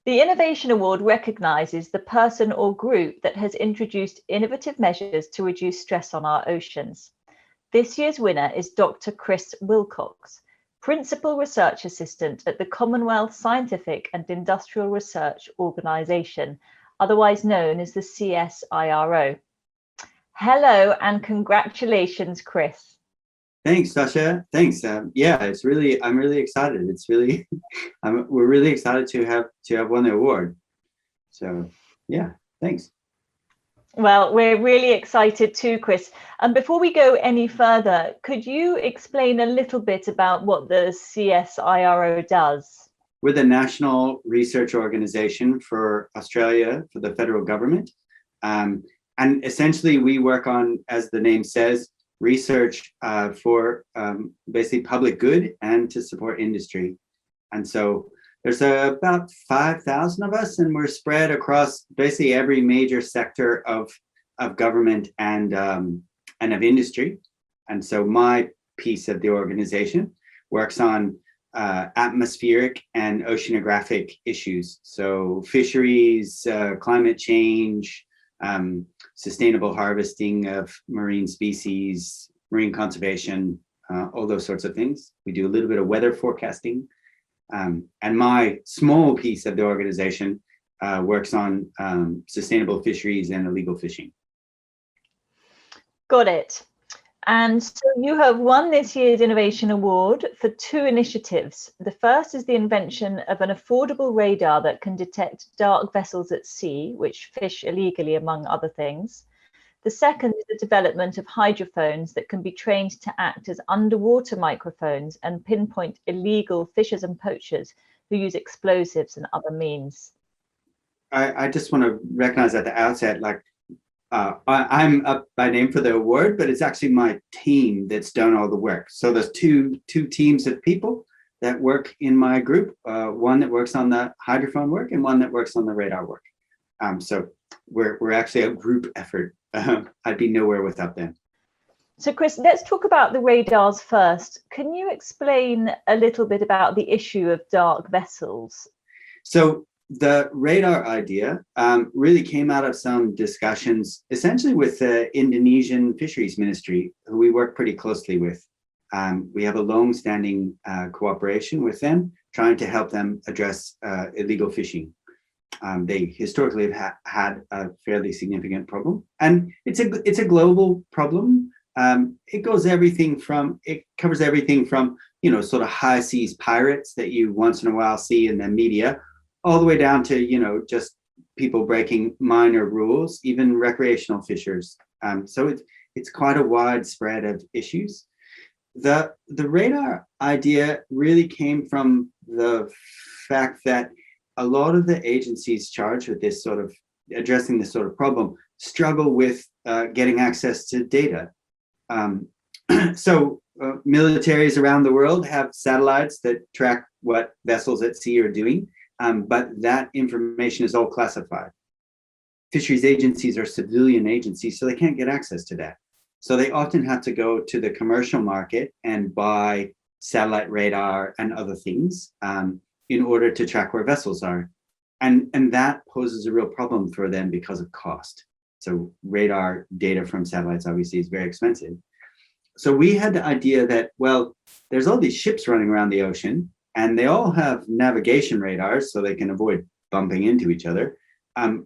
The Innovation Award recognises the person or group that has introduced innovative measures to reduce stress on our oceans. This year's winner is Dr. Chris Wilcox, Principal Research Assistant at the Commonwealth Scientific and Industrial Research Organisation, otherwise known as the CSIRO. Hello and congratulations, Chris. Thanks, Sasha. Thanks. Yeah, I'm really excited. We're really excited to have won the award. So yeah, thanks. Well, we're really excited too, Chris. And before we go any further, could you explain a little bit about what the CSIRO does? We're the national research organization for Australia, for the federal government. And essentially we work on, as the name says, research for basically public good and to support industry. And so there's about 5,000 of us, and we're spread across basically every major sector of government and of industry. And so my piece of the organization works on atmospheric and oceanographic issues. So fisheries, climate change, sustainable harvesting of marine species, marine conservation, all those sorts of things. We do a little bit of weather forecasting. And my small piece of the organization works on sustainable fisheries and illegal fishing. Got it. And so you have won this year's Innovation Award for 2 initiatives. The first is the invention of an affordable radar that can detect dark vessels at sea, which fish illegally, among other things. The second is the development of hydrophones that can be trained to act as underwater microphones and pinpoint illegal fishers and poachers who use explosives and other means. I just want to recognize at the outset, like, I'm up by name for the award, but it's actually my team that's done all the work. So there's two teams of people that work in my group, one that works on the hydrophone work and one that works on the radar work. So we're actually a group effort. I'd be nowhere without them. So Chris, let's talk about the radars first. Can you explain a little bit about the issue of dark vessels? So the radar idea really came out of some discussions, essentially with the Indonesian Fisheries Ministry, who we work pretty closely with. We have a long-standing cooperation with them, trying to help them address illegal fishing. They historically have had a fairly significant problem, and it's a global problem. It covers everything from sort of high seas pirates that you once in a while see in the media, all the way down to just people breaking minor rules, even recreational fishers. So it's quite a wide spread of issues. The radar idea really came from the fact that a lot of the agencies charged with this sort of addressing this sort of problem struggle with getting access to data. So militaries around the world have satellites that track what vessels at sea are doing, but that information is all classified. Fisheries agencies are civilian agencies, so they can't get access to that. So they often have to go to the commercial market and buy satellite radar and other things in order to track where vessels are. And that poses a real problem for them because of cost. So radar data from satellites obviously is very expensive. So we had the idea that, well, there's all these ships running around the ocean and they all have navigation radars so they can avoid bumping into each other.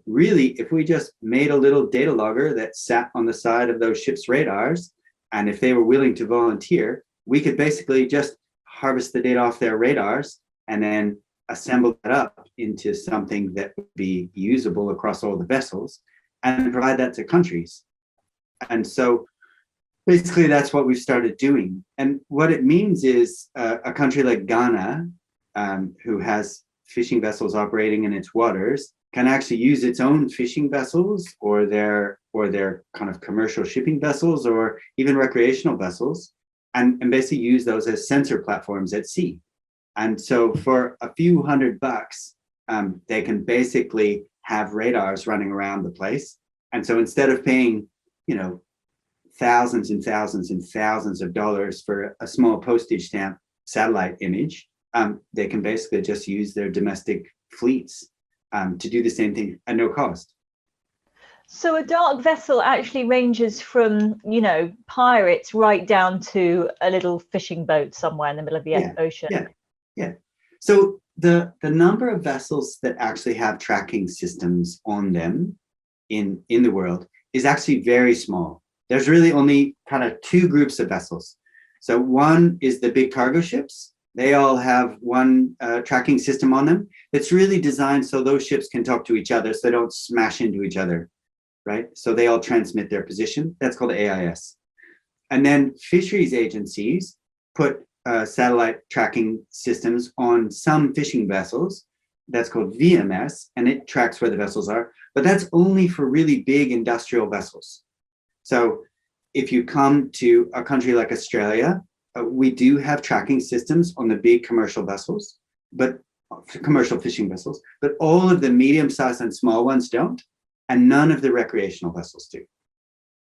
Really, if we just made a little data logger that sat on the side of those ships' radars, and if they were willing to volunteer, we could basically just harvest the data off their radars and then assemble that up into something that would be usable across all the vessels and provide that to countries. And so basically that's what we've started doing. And what it means is a country like Ghana, who has fishing vessels operating in its waters, can actually use its own fishing vessels or their kind of commercial shipping vessels or even recreational vessels and basically use those as sensor platforms at sea. And so for a few $100, they can basically have radars running around the place. And so instead of paying, thousands and thousands and thousands of dollars for a small postage stamp satellite image, they can basically just use their domestic fleets to do the same thing at no cost. So a dark vessel actually ranges from, you know, pirates right down to a little fishing boat somewhere in the middle of the ocean. Yeah. So the number of vessels that actually have tracking systems on them in the world is actually very small. There's really only kind of two groups of vessels. So one is the big cargo ships. They all have one tracking system on them that's really designed so those ships can talk to each other so they don't smash into each other, right? So they all transmit their position. That's called AIS. And then fisheries agencies put satellite tracking systems on some fishing vessels. That's called VMS, and it tracks where the vessels are. But that's only for really big industrial vessels. So if you come to a country like Australia, we do have tracking systems on the big commercial vessels, but commercial fishing vessels, but all of the medium-sized and small ones don't, and none of the recreational vessels do.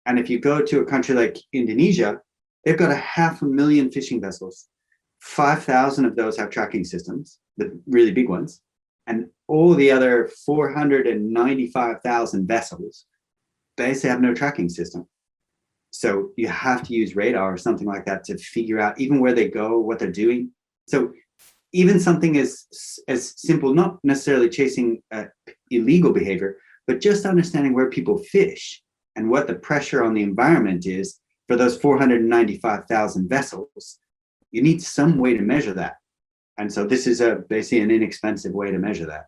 And if you go to a country like Indonesia, they've got 500,000 fishing vessels. 5,000 of those have tracking systems, the really big ones, and all the other 495,000 vessels basically have no tracking system. So you have to use radar or something like that to figure out even where they go, what they're doing. So even something as simple, not necessarily chasing illegal behavior, but just understanding where people fish and what the pressure on the environment is for those 495,000 vessels, you need some way to measure that. And so this is basically an inexpensive way to measure that.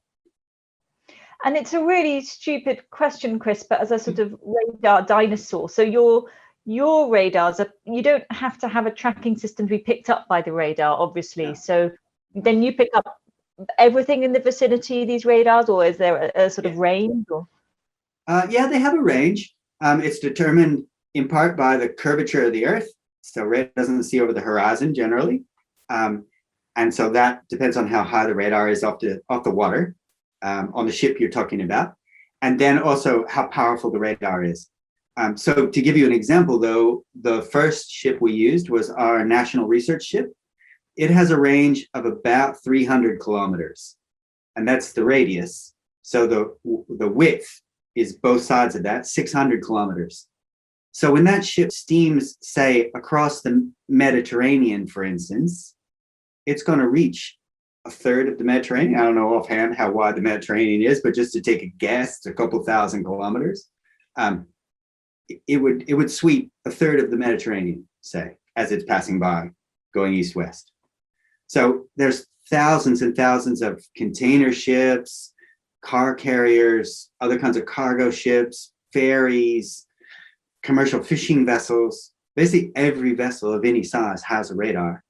And it's a really stupid question, Chris, but as a sort of radar dinosaur, so your radars you don't have to have a tracking system to be picked up by the radar, obviously. No. So then you pick up everything in the vicinity of these radars, or is there a sort of range? Or? Yeah, they have a range. It's determined in part by the curvature of the Earth. So radar doesn't see over the horizon generally. And so that depends on how high the radar is off the water, on the ship you're talking about. And then also how powerful the radar is. So to give you an example, though, the first ship we used was our national research ship. It has a range of about 300 kilometers, and that's the radius. So the width is both sides of that, 600 kilometers. So when that ship steams, say, across the Mediterranean, for instance, it's going to reach a third of the Mediterranean. I don't know offhand how wide the Mediterranean is, but just to take a guess, it's a couple thousand kilometers. It would sweep a third of the Mediterranean, say, as it's passing by, going east-west. So there's thousands and thousands of container ships, car carriers, other kinds of cargo ships, ferries, commercial fishing vessels. Basically, every vessel of any size has a radar.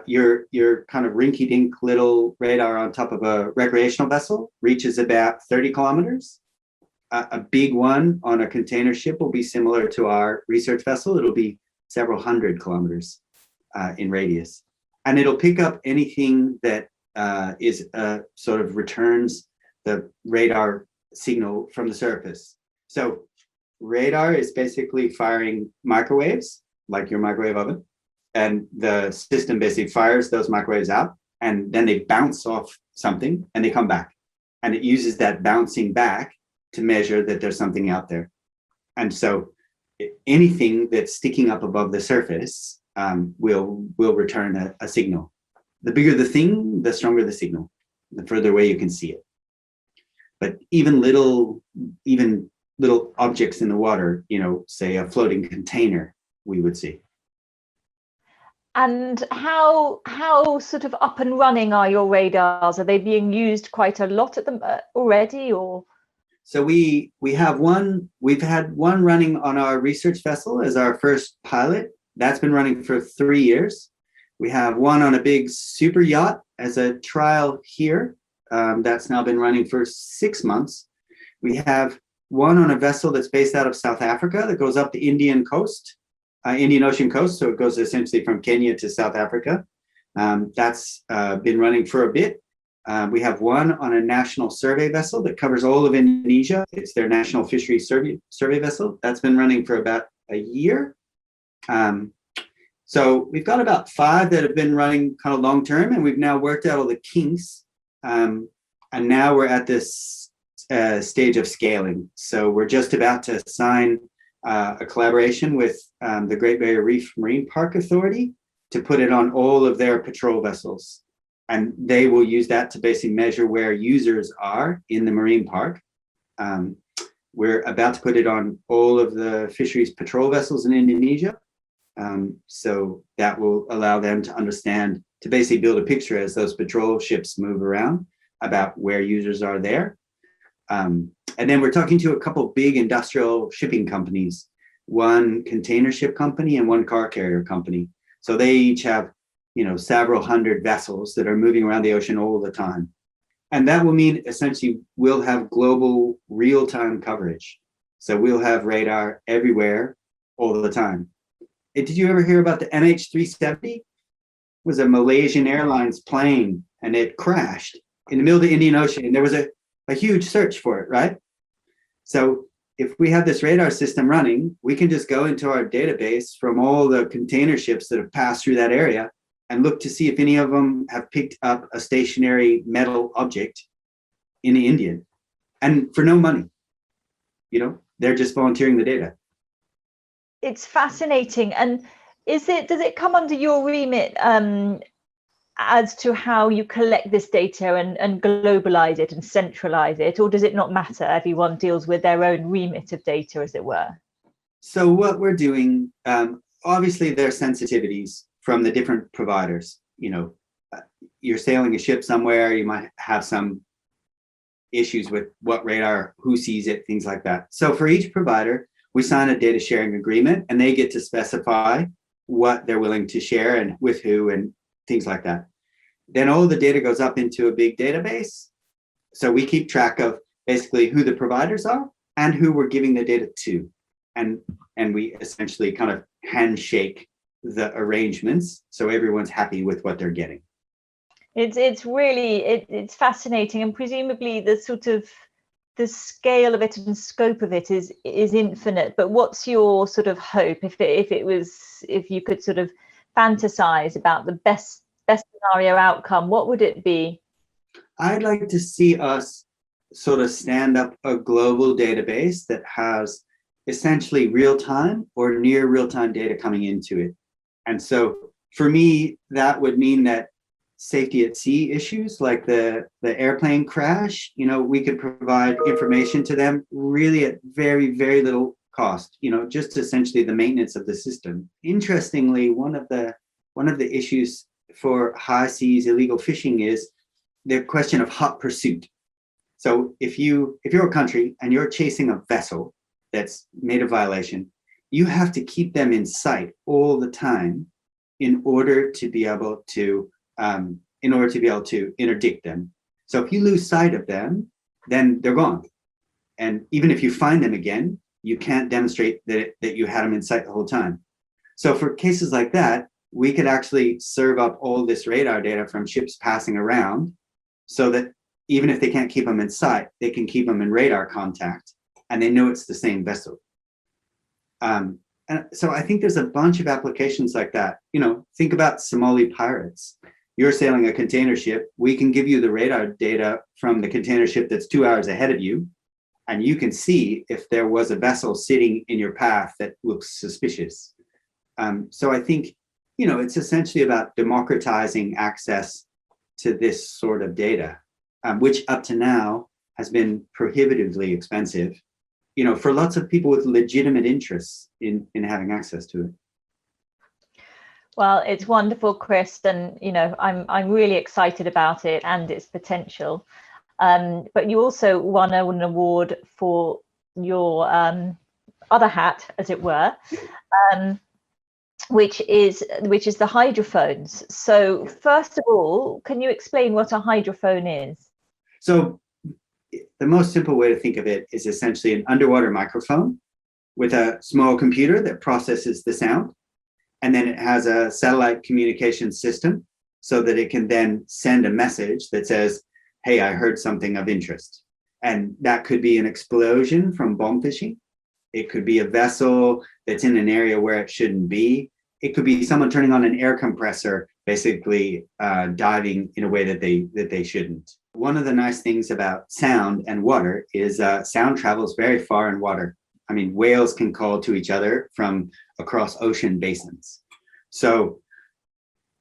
Your kind of rinky-dink little radar on top of a recreational vessel reaches about 30 kilometers. A big one on a container ship will be similar to our research vessel. It'll be several hundred kilometers in radius. And it'll pick up anything that sort of returns the radar signal from the surface. So radar is basically firing microwaves, like your microwave oven. And the system basically fires those microwaves out, and then they bounce off something and they come back. And it uses that bouncing back to measure that there's something out there. And so anything that's sticking up above the surface will return a signal. The bigger the thing, the stronger the signal, the further away you can see it. But even little objects in the water, say a floating container, we would see. And how sort of up and running are your radars? Are they being used quite a lot at them already, or? So we've had one running on our research vessel as our first pilot. That's been running for 3 years. We have one on a big super yacht as a trial here. That's now been running for 6 months. We have one on a vessel that's based out of South Africa that goes up the Indian Ocean coast. So it goes essentially from Kenya to South Africa. That's been running for a bit. We have one on a national survey vessel that covers all of Indonesia. It's their national fisheries survey vessel. That's been running for about a year. So we've got about 5 that have been running kind of long term, and we've now worked out all the kinks And now we're at this stage of scaling. So we're just about to sign a collaboration with the Great Barrier Reef Marine Park Authority to put it on all of their patrol vessels. And they will use that to basically measure where users are in the marine park. We're about to put it on all of the fisheries patrol vessels in Indonesia. So that will allow them to understand, to basically build a picture as those patrol ships move around about where users are there. And then we're talking to a couple big industrial shipping companies, one container ship company and one car carrier company. So they each have, several hundred vessels that are moving around the ocean all the time. And that will mean essentially we'll have global real-time coverage. So we'll have radar everywhere all the time. Did you ever hear about the MH370? It was a Malaysian Airlines plane and it crashed in the middle of the Indian Ocean. And there was a huge search for it, right? So if we have this radar system running, we can just go into our database from all the container ships that have passed through that area and look to see if any of them have picked up a stationary metal object in the Indian, and for no money. They're just volunteering the data. It's fascinating. And does it come under your remit as to how you collect this data and globalize it and centralize it, or does it not matter? Everyone deals with their own remit of data, as it were. So what we're doing, obviously there are sensitivities from the different providers. You're sailing a ship somewhere, you might have some issues with what radar, who sees it, things like that. So for each provider, we sign a data sharing agreement and they get to specify what they're willing to share and with who and things like that. Then all the data goes up into a big database. So we keep track of basically who the providers are and who we're giving the data to. And we essentially kind of handshake the arrangements so everyone's happy with what they're getting. It's really fascinating, and presumably the scale of it and scope of it is infinite. But what's your sort of hope if you could sort of fantasize about the best scenario outcome? What would it be? I'd like to see us sort of stand up a global database that has essentially real-time or near real-time data coming into it. And so for me, that would mean that safety at sea issues like the airplane crash, we could provide information to them really at very, very little cost, just essentially the maintenance of the system. Interestingly, one of the issues for high seas illegal fishing is the question of hot pursuit. So if you're a country and you're chasing a vessel that's made a violation, you have to keep them in sight all the time in order to be able to interdict them. So if you lose sight of them, then they're gone. And even if you find them again, you can't demonstrate that you had them in sight the whole time. So for cases like that, we could actually serve up all this radar data from ships passing around so that even if they can't keep them in sight, they can keep them in radar contact and they know it's the same vessel. And so I think there's a bunch of applications like that. Think about Somali pirates. You're sailing a container ship. We can give you the radar data from the container ship that's 2 hours ahead of you, and you can see if there was a vessel sitting in your path that looks suspicious. So I think, it's essentially about democratizing access to this sort of data, which up to now has been prohibitively expensive, for lots of people with legitimate interests in having access to it. Well, it's wonderful, Chris, and I'm really excited about it and its potential. But you also won an award for your other hat, as it were, which is the hydrophones. So first of all, can you explain what a hydrophone is? So the most simple way to think of it is essentially an underwater microphone with a small computer that processes the sound. And then it has a satellite communication system so that it can then send a message that says, hey, I heard something of interest. And that could be an explosion from bomb fishing. It could be a vessel that's in an area where it shouldn't be. It could be someone turning on an air compressor, basically diving in a way that they shouldn't. One of the nice things about sound and water is sound travels very far in water. I mean, whales can call to each other from across ocean basins. So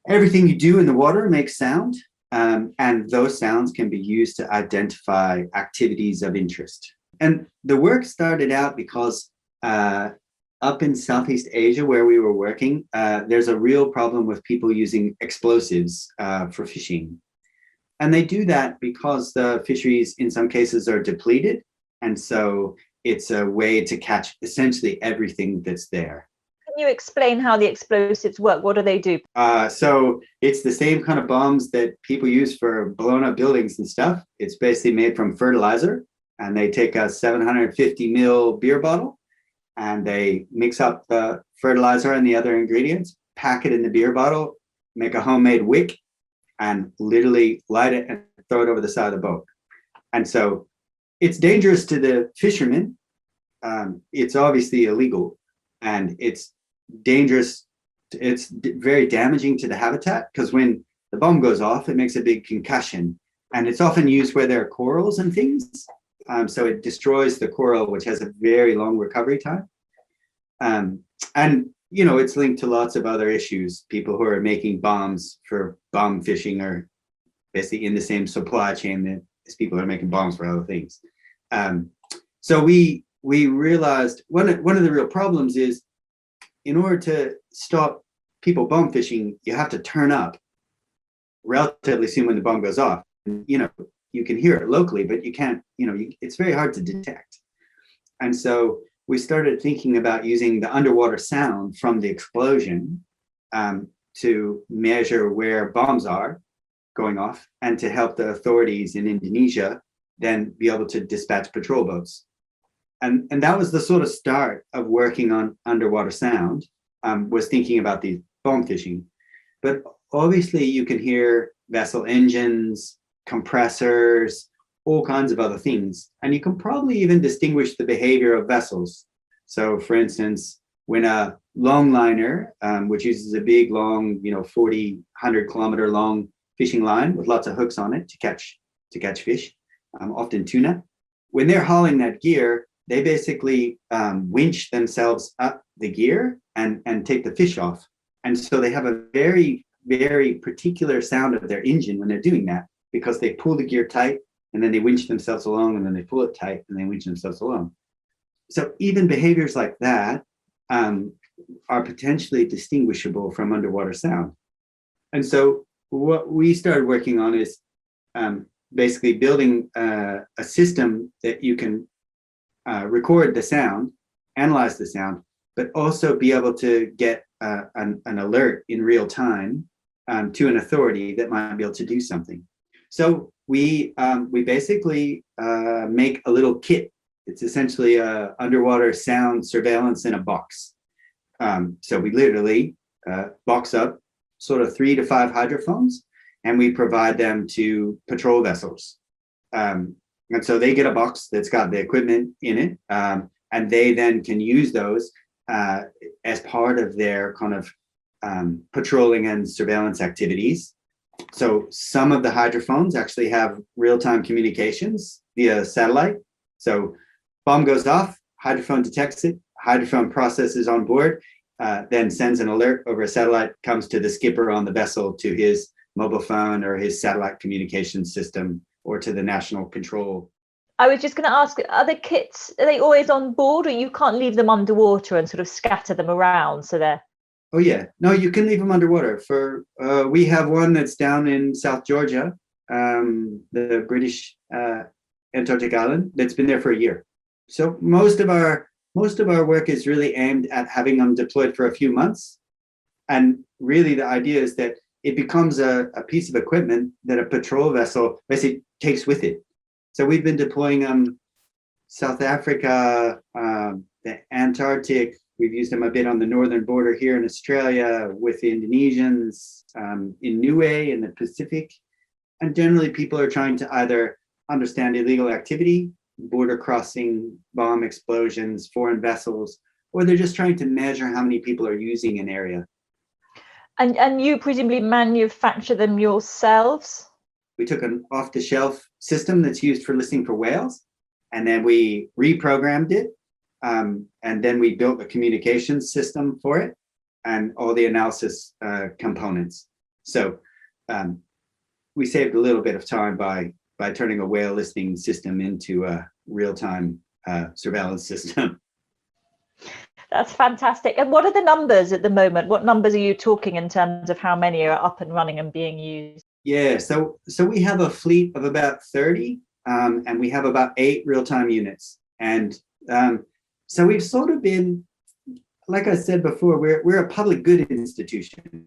everything you do in the water makes sound, and those sounds can be used to identify activities of interest. And the work started out because up in Southeast Asia, where we were working, there's a real problem with people using explosives for fishing. And they do that because the fisheries, in some cases, are depleted. And so it's a way to catch essentially everything that's there. Can you explain how the explosives work? What do they do? So it's the same kind of bombs that people use for blown up buildings and stuff. It's basically made from fertilizer, and they take a 750 ml beer bottle and they mix up the fertilizer and the other ingredients, pack it in the beer bottle, make a homemade wick, and literally light it and throw it over the side of the boat. And so it's dangerous to the fishermen. It's obviously illegal, and it's dangerous. It's very damaging to the habitat, because when the bomb goes off, it makes a big concussion, and it's often used where there are corals and things. So it destroys the coral, which has a very long recovery time. And you know, it's linked to lots of other issues. People who are making bombs for bomb fishing are basically in the same supply chain as people who are making bombs for other things. So we realized one of the real problems is, in order to stop people bomb fishing, you have to turn up relatively soon when the bomb goes off. You know, you can hear it locally, but you can't, you know, it's very hard to detect. And so we started thinking about using the underwater sound from the explosion to measure where bombs are going off, and to help the authorities in Indonesia then be able to dispatch patrol boats. And that was the sort of start of working on underwater sound, was thinking about the bomb fishing. But obviously you can hear vessel engines, compressors, all kinds of other things. And you can probably even distinguish the behavior of vessels. So for instance, when a longliner, which uses a big, long, 40, 100 kilometer long fishing line with lots of hooks on it to catch fish, often tuna, when they're hauling that gear, they basically winch themselves up the gear and take the fish off. And so they have a very, very particular sound of their engine when they're doing that, because they pull the gear tight, and then they winch themselves along, and then they pull it tight, and they winch themselves along. So even behaviors like that are potentially distinguishable from underwater sound. And so what we started working on is basically building a system that you can record the sound, analyze the sound, but also be able to get an alert in real time to an authority that might be able to do something. So we basically make a little kit. It's essentially a underwater sound surveillance in a box. So we literally box up sort of 3 to 5 hydrophones, and we provide them to patrol vessels. And so they get a box that's got the equipment in it, and they then can use those as part of their kind of patrolling and surveillance activities. So some of the hydrophones actually have real-time communications via satellite. So bomb goes off, hydrophone detects it, hydrophone processes on board, then sends an alert over a satellite, comes to the skipper on the vessel, to his mobile phone or his satellite communication system, or to the national control. I was just going to ask, are the kits, are they always on board, or you can't leave them underwater and sort of scatter them around so they're... Oh yeah, no, you can leave them underwater. We have one that's down in South Georgia, the British Antarctic island, that's been there for a year. So most of our work is really aimed at having them deployed for a few months. And really the idea is that it becomes a piece of equipment that a patrol vessel basically takes with it. So we've been deploying them South Africa, the Antarctic. We've used them a bit on the northern border here in Australia with the Indonesians, in Niue in the Pacific. And generally people are trying to either understand illegal activity, border crossing, bomb explosions, foreign vessels, or they're just trying to measure how many people are using an area. And you presumably manufacture them yourselves? we took an off-the-shelf system that's used for listening for whales, and then we reprogrammed it, and then we built a communications system for it and all the analysis components. So we saved a little bit of time by turning a whale listening system into a real-time surveillance system. That's fantastic. And what are the numbers at the moment? What numbers are you talking in terms of how many are up and running and being used? Yeah, so we have a fleet of about 30, and we have about 8 real-time units. And so we've sort of been, like I said before, we're a public good institution.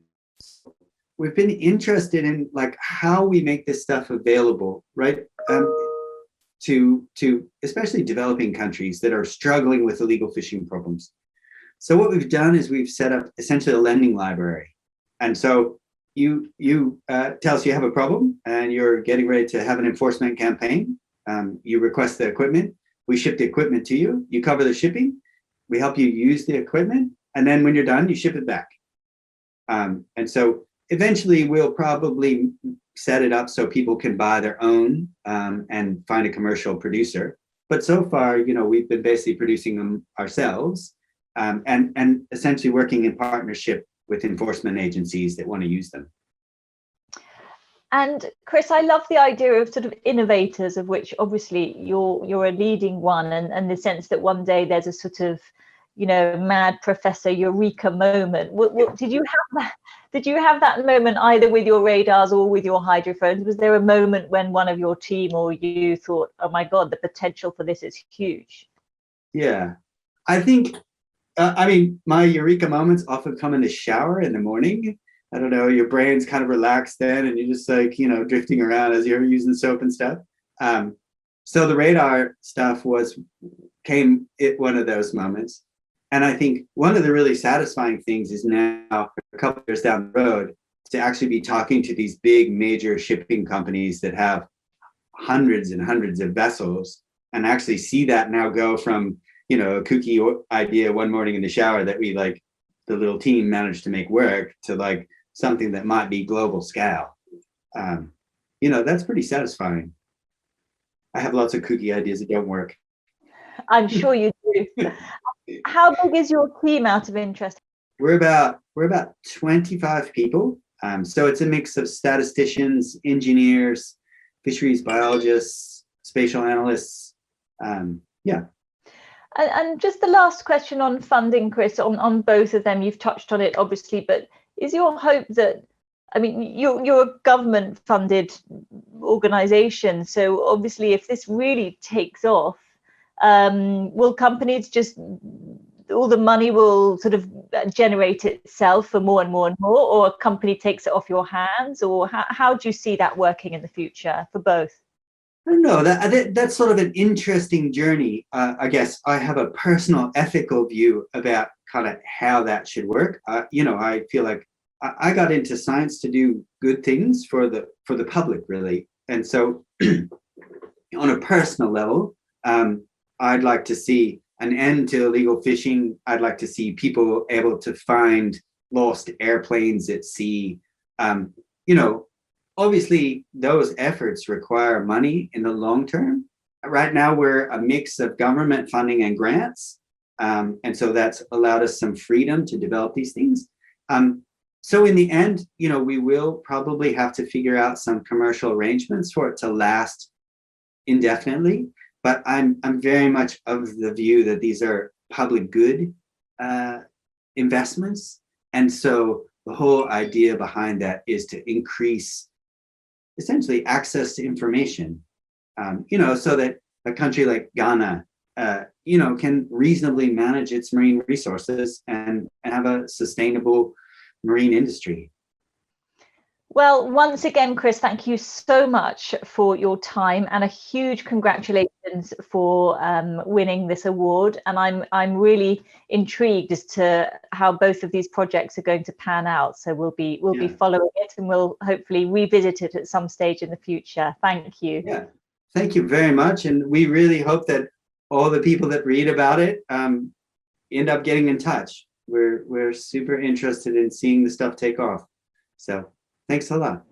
We've been interested in like how we make this stuff available, right? To especially developing countries that are struggling with illegal fishing problems. So what we've done is we've set up essentially a lending library. And so you tell us you have a problem and you're getting ready to have an enforcement campaign. You request the equipment. We ship the equipment to you. You cover the shipping. We help you use the equipment. And then when you're done, you ship it back. And so eventually we'll probably set it up so people can buy their own and find a commercial producer. But so far, we've been basically producing them ourselves and essentially working in partnership with enforcement agencies that want to use them. And Chris, I love the idea of sort of innovators, of which obviously you're a leading one, and the sense that one day there's a sort of, mad professor Eureka moment. Did you have that? Did you have that moment either with your radars or with your hydrophones? Was there a moment when one of your team or you thought, oh my God, the potential for this is huge? Yeah, I think, my Eureka moments often come in the shower in the morning. I don't know, your brain's kind of relaxed then and you're just like, drifting around as you're using soap and stuff. So the radar stuff came at one of those moments. And I think one of the really satisfying things is now, a couple of years down the road, to actually be talking to these big major shipping companies that have hundreds and hundreds of vessels and actually see that now go from, a kooky idea one morning in the shower that we the little team managed to make work to something that might be global scale. That's pretty satisfying. I have lots of kooky ideas that don't work. I'm sure you do. How big is your team, out of interest? We're about 25 people. So it's a mix of statisticians, engineers, fisheries biologists, spatial analysts. Yeah. And just the last question on funding, Chris, on both of them. You've touched on it, obviously, but is your hope that, you're a government-funded organization, so obviously if this really takes off, will companies just, all the money will sort of generate itself for more and more and more, or a company takes it off your hands, or how do you see that working in the future for both? I don't know, that's sort of an interesting journey. I guess I have a personal ethical view about kind of how that should work. I feel like I got into science to do good things for the public, really. And so on a personal level, I'd like to see an end to illegal fishing. I'd like to see people able to find lost airplanes at sea. Obviously, those efforts require money in the long term. Right now, we're a mix of government funding and grants. And so that's allowed us some freedom to develop these things. So in the end, we will probably have to figure out some commercial arrangements for it to last indefinitely. But I'm very much of the view that these are public good investments. And so the whole idea behind that is to increase essentially access to information, so that a country like Ghana, can reasonably manage its marine resources and have a sustainable marine industry. Well, once again, Chris, thank you so much for your time, and a huge congratulations for winning this award. And I'm really intrigued as to how both of these projects are going to pan out. So we'll be following it, and we'll hopefully revisit it at some stage in the future. Thank you. Yeah, thank you very much. And we really hope that all the people that read about it end up getting in touch. We're super interested in seeing the stuff take off. So thanks a lot.